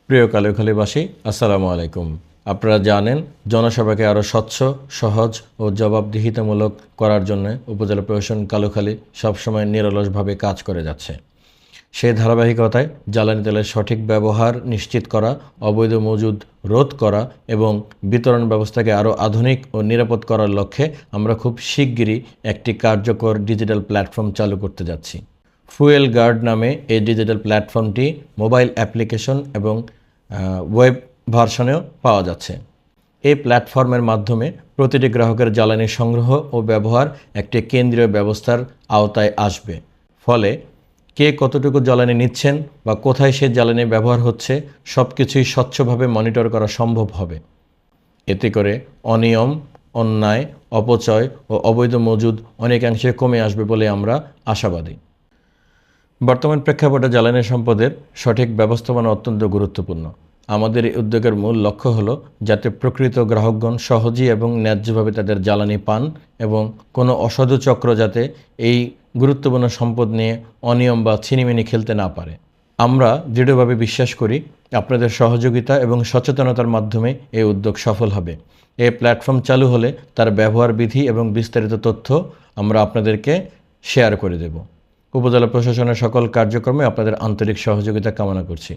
প্রিয় কালুখালীবাসী, আসসালামু আলাইকুম। আপনারা জানেন, জনসেবাকে আরও স্বচ্ছ, সহজ ও জবাবদিহিতামূলক করার জন্য উপজেলা প্রশাসন কালুখালী সবসময় নিরলসভাবে কাজ করে যাচ্ছে। সেই ধারাবাহিকতায় জ্বালানি তেলের সঠিক ব্যবহার নিশ্চিত করা, অবৈধ মজুদ রোধ করা এবং বিতরণ ব্যবস্থাকে আরও আধুনিক ও নিরাপদ করার লক্ষ্যে আমরা খুব শিগগিরই একটি কার্যকর ডিজিটাল প্ল্যাটফর্ম চালু করতে যাচ্ছি। ফুয়েল গার্ড নামে এই ডিজিটাল প্ল্যাটফর্মটি মোবাইল অ্যাপ্লিকেশন এবং ওয়েব ভার্সনেও পাওয়া যাচ্ছে। এই প্ল্যাটফর্মের মাধ্যমে প্রতিটি গ্রাহকের জ্বালানি সংগ্রহ ও ব্যবহার একটি কেন্দ্রীয় ব্যবস্থার আওতায় আসবে। ফলে কে কতটুকু জ্বালানি নিচ্ছেন বা কোথায় সে জ্বালানি ব্যবহার হচ্ছে সব কিছুই স্বচ্ছভাবে মনিটর করা সম্ভব হবে। এতে করে অনিয়ম, অন্যায়, অপচয় ও অবৈধ মজুদ অনেকাংশে কমে আসবে বলে আমরা আশাবাদী। বর্তমান প্রেক্ষাপটে জ্বালানি সম্পদের সঠিক ব্যবস্থাপনা অত্যন্ত গুরুত্বপূর্ণ। আমাদের এই উদ্যোগের মূল লক্ষ্য হলো যাতে প্রকৃত গ্রাহকগণ সহজেই এবং ন্যায্যভাবে তাদের জ্বালানি পান এবং কোনো অসাধু চক্র যাতে এই গুরুত্বপূর্ণ সম্পদ নিয়ে অনিয়ম বা ছিনিমিনি খেলতে না পারে। আমরা দৃঢ়ভাবে বিশ্বাস করি আপনাদের সহযোগিতা এবং সচেতনতার মাধ্যমে এই উদ্যোগ সফল হবে। এই প্ল্যাটফর্ম চালু হলে তার ব্যবহার বিধি এবং বিস্তারিত তথ্য আমরা আপনাদেরকে শেয়ার করে দেব। উপজেলা প্রশাসনের সকল কার্যক্রমে আপনাদের আন্তরিক সহযোগিতা কামনা করছি।